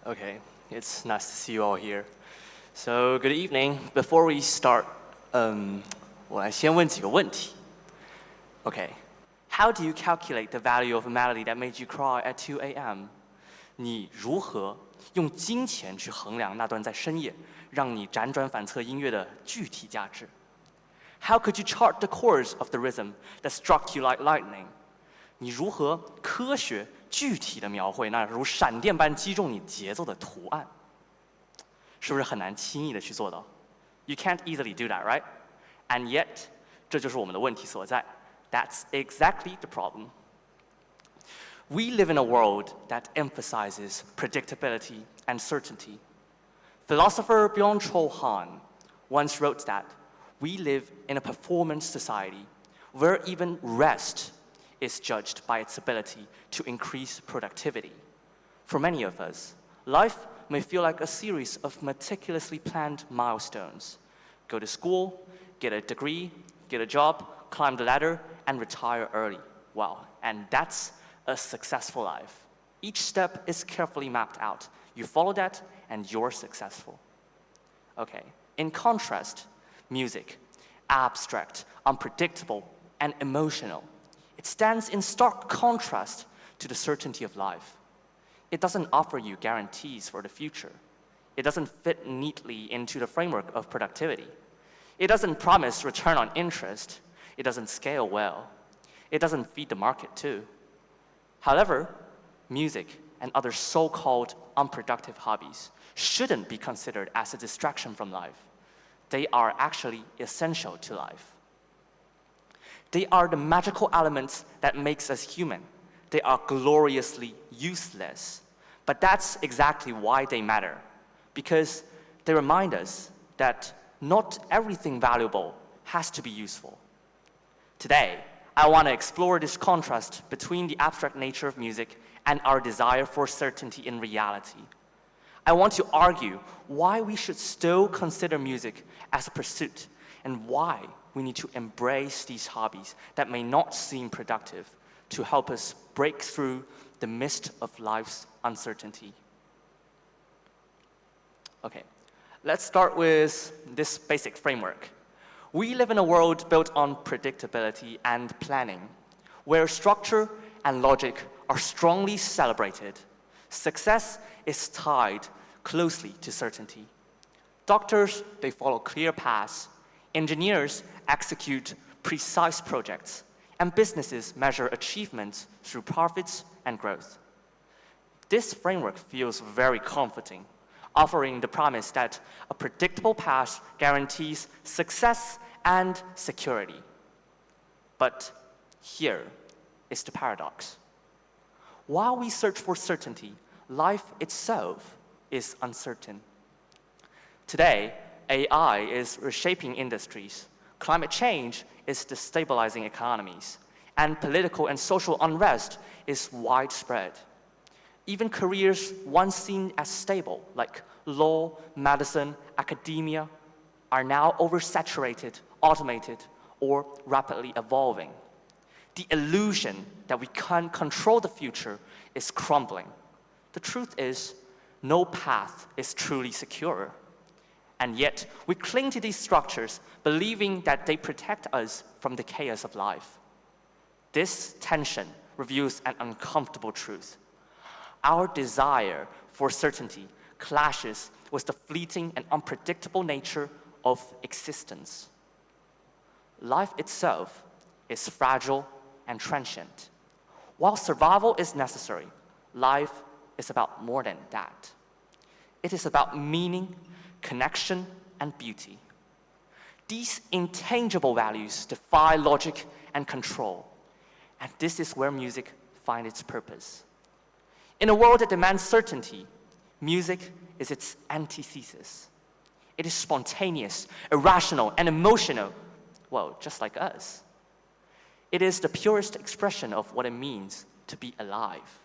Okay, it's nice to see you all here. So, good evening. Before we start, 我来先问几个问题. Okay, how do you calculate the value of a melody that made you cry at 2 a.m.? 你如何用金钱去衡量那段在深夜让你辗转反侧音乐的具体价值? How could you chart the course of the rhythm that struck you like lightning? 你如何科学具体的描绘那如闪电般击中你节奏的图案？是不是很难轻易的去做到？ You can't easily do that, right? And yet, 这就是我们的问题所在。That's exactly the problem. We live in a world that emphasizes predictability and certainty. Philosopher Byung-Chul Han once wrote that we live in a performance society where even rest is judged by its ability to increase productivity. For many of us, life may feel like a series of meticulously planned milestones. Go to school, get a degree, get a job, climb the ladder, and retire early. Wow, and that's a successful life. Each step is carefully mapped out. You follow that, and you're successful. Okay, in contrast, music, abstract, unpredictable, and emotional. It stands in stark contrast to the certainty of life. It doesn't offer you guarantees for the future. It doesn't fit neatly into the framework of productivity. It doesn't promise return on interest. It doesn't scale well. It doesn't feed the market too. However, music and other so-called unproductive hobbies shouldn't be considered as a distraction from life. They are actually essential to life. They are the magical elements that makes us human. They are gloriously useless. But that's exactly why they matter, because they remind us that not everything valuable has to be useful. Today, I want to explore this contrast between the abstract nature of music and our desire for certainty in reality. I want to argue why we should still consider music as a pursuit and why we need to embrace these hobbies that may not seem productive to help us break through the mist of life's uncertainty. Okay, let's start with this basic framework. We live in a world built on predictability and planning, where structure and logic are strongly celebrated. Success is tied closely to certainty. Doctors, they follow clear paths. Engineers execute precise projects, and businesses measure achievements through profits and growth. This framework feels very comforting, offering the promise that a predictable path guarantees success and security. But here is the paradox. While we search for certainty, life itself is uncertain. Today, AI is reshaping industries, climate change is destabilizing economies, and political and social unrest is widespread. Even careers once seen as stable, like law, medicine, academia, are now oversaturated, automated, or rapidly evolving. The illusion that we can't control the future is crumbling. The truth is, no path is truly secure. And yet, we cling to these structures, believing that they protect us from the chaos of life. This tension reveals an uncomfortable truth. Our desire for certainty clashes with the fleeting and unpredictable nature of existence. Life itself is fragile and transient. While survival is necessary, life is about more than that. It is about meaning, connection, and beauty. These intangible values defy logic and control, and this is where music finds its purpose. In a world that demands certainty, music is its antithesis. It is spontaneous, irrational, and emotional, well, just like us. It is the purest expression of what it means to be alive.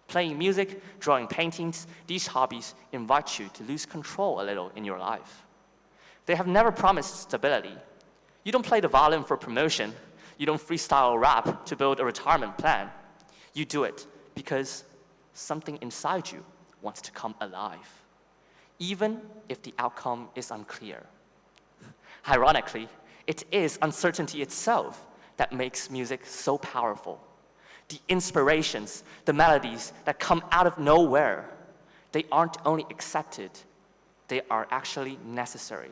Playing music, drawing paintings, these hobbies invite you to lose control a little in your life. They have never promised stability. You don't play the violin for promotion. You don't freestyle rap to build a retirement plan. You do it because something inside you wants to come alive, even if the outcome is unclear. Ironically, it is uncertainty itself that makes music so powerful. The inspirations, the melodies that come out of nowhere, they aren't only accepted, they are actually necessary.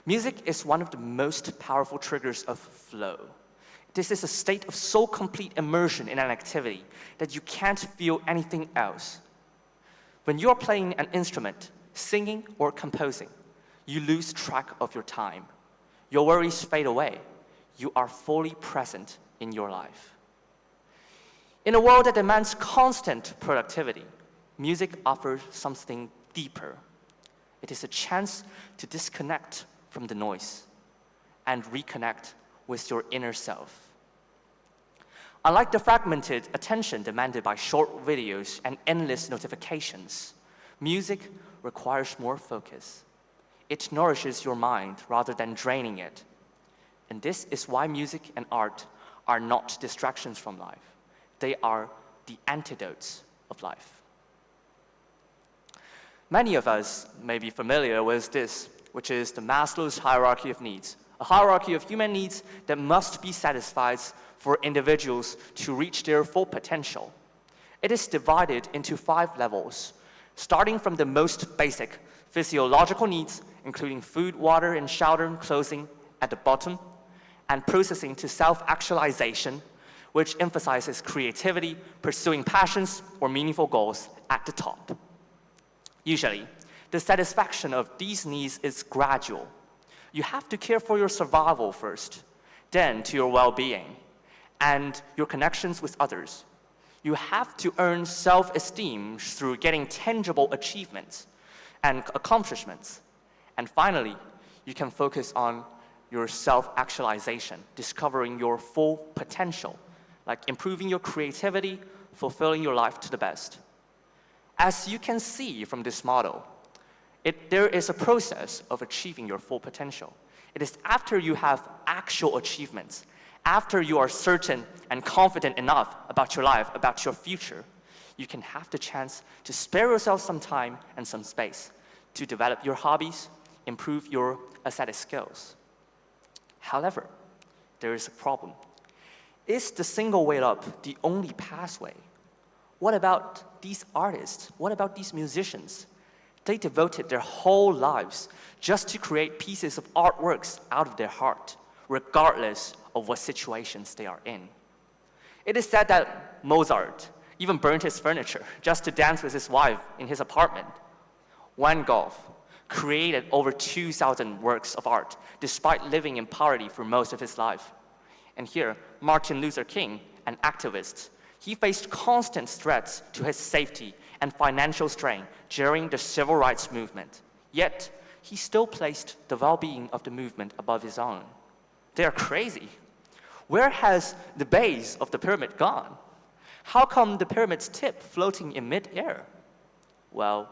Music is one of the most powerful triggers of flow. This is a state of so complete immersion in an activity that you can't feel anything else. When you're playing an instrument, singing or composing, you lose track of your time. Your worries fade away. You are fully present in your life. In a world that demands constant productivity, music offers something deeper. It is a chance to disconnect from the noise and reconnect with your inner self. Unlike the fragmented attention demanded by short videos and endless notifications, music requires more focus. It nourishes your mind rather than draining it. And this is why music and art are not distractions from life. They are the antidotes of life. Many of us may be familiar with this, which is the Maslow's hierarchy of needs, a hierarchy of human needs that must be satisfied for individuals to reach their full potential. It is divided into 5 levels, starting from the most basic physiological needs, including food, water, and shelter, clothing at the bottom, and processing to self-actualization, which emphasizes creativity, pursuing passions, or meaningful goals at the top. Usually, the satisfaction of these needs is gradual. You have to care for your survival first, then to your well-being, and your connections with others. You have to earn self-esteem through getting tangible achievements and accomplishments. And finally, you can focus on your self-actualization, discovering your full potential, like improving your creativity, fulfilling your life to the best. As you can see from this model, there is a process of achieving your full potential. It is after you have actual achievements, after you are certain and confident enough about your life, about your future, you can have the chance to spare yourself some time and some space to develop your hobbies, improve your aesthetic skills. However, there is a problem. Is the single way up the only pathway? What about these artists? What about these musicians? They devoted their whole lives just to create pieces of artworks out of their heart, regardless of what situations they are in. It is said that Mozart even burned his furniture just to dance with his wife in his apartment. Van Gogh created over 2,000 works of art despite living in poverty for most of his life. And here, Martin Luther King, an activist, he faced constant threats to his safety and financial strain during the civil rights movement. Yet, he still placed the well-being of the movement above his own. They are crazy. Where has the base of the pyramid gone? How come the pyramid's tip floating in mid-air? Well,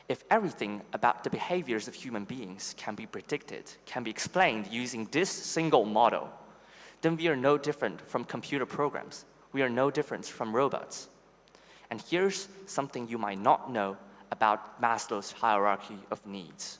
if everything about the behaviors of human beings can be predicted, can be explained using this single model, then we are no different from computer programs. We are no different from robots. And here's something you might not know about Maslow's hierarchy of needs.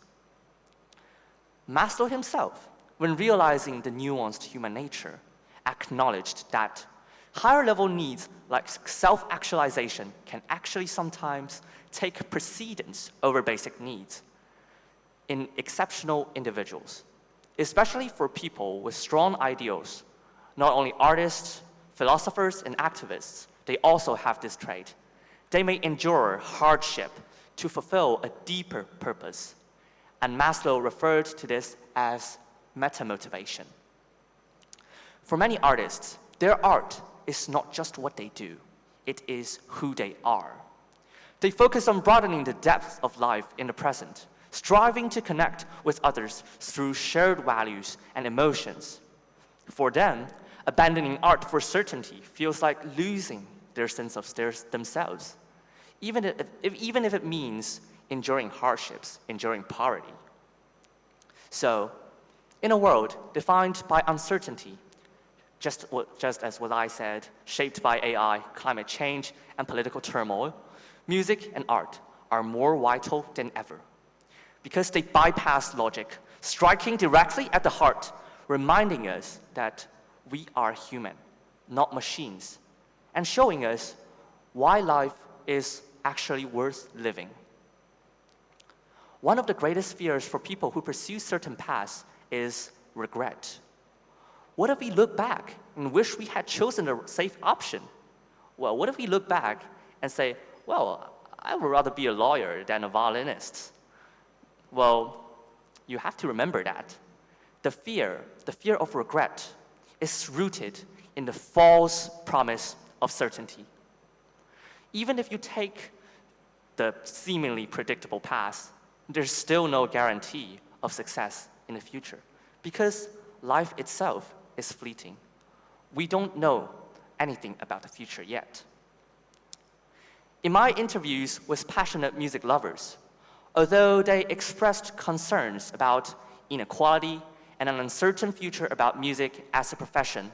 Maslow himself, when realizing the nuanced human nature, acknowledged that higher-level needs like self-actualization can actually sometimes take precedence over basic needs in exceptional individuals, especially for people with strong ideals. Not only artists, philosophers, and activists, they also have this trait. They may endure hardship to fulfill a deeper purpose. And Maslow referred to this as meta-motivation. For many artists, their art is not just what they do, it is who they are. They focus on broadening the depth of life in the present, striving to connect with others through shared values and emotions. For them, abandoning art for certainty feels like losing their sense of themselves, even if it means enduring hardships, enduring poverty. So, in a world defined by uncertainty, just as what I said, shaped by AI, climate change, and political turmoil, Music and art are more vital than ever because they bypass logic, striking directly at the heart, reminding us that we are human, not machines, and showing us why life is actually worth living. One of the greatest fears for people who pursue certain paths is regret. What if we look back and wish we had chosen a safe option? Well, what if we look back and say, well, I would rather be a lawyer than a violinist? Well, you have to remember that. The fear of regret is rooted in the false promise of certainty. Even if you take the seemingly predictable path, there's still no guarantee of success in the future because life itself is fleeting. We don't know anything about the future yet. In my interviews with passionate music lovers, although they expressed concerns about inequality and an uncertain future about music as a profession,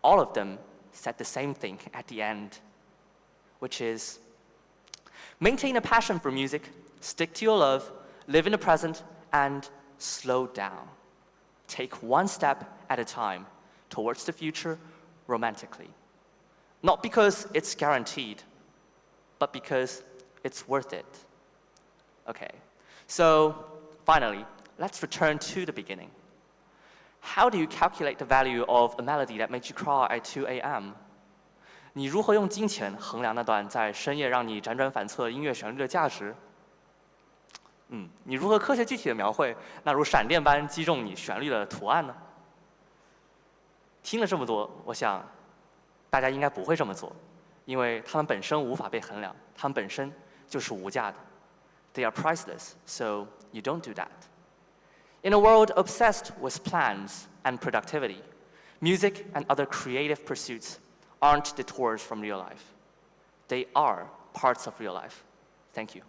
all of them said the same thing at the end, which is, maintain a passion for music, stick to your love, live in the present, and slow down. Take one step at a time towards the future romantically. Not because it's guaranteed, but because it's worth it. Okay, so finally, let's return to the beginning. How do you calculate the value of a melody that makes you cry at 2 a.m.? 你如何用金钱衡量那段在深夜让你辗转反侧音乐旋律的价值？你如何科学具体的描绘那如闪电般击中你旋律的图案呢？听了这么多，我想大家应该不会这么做，因为它们本身无法被衡量，它们本身就是无价的。They are priceless, so you don't do that. In a world obsessed with plans and productivity, music and other creative pursuits aren't detours from real life. They are parts of real life. Thank you.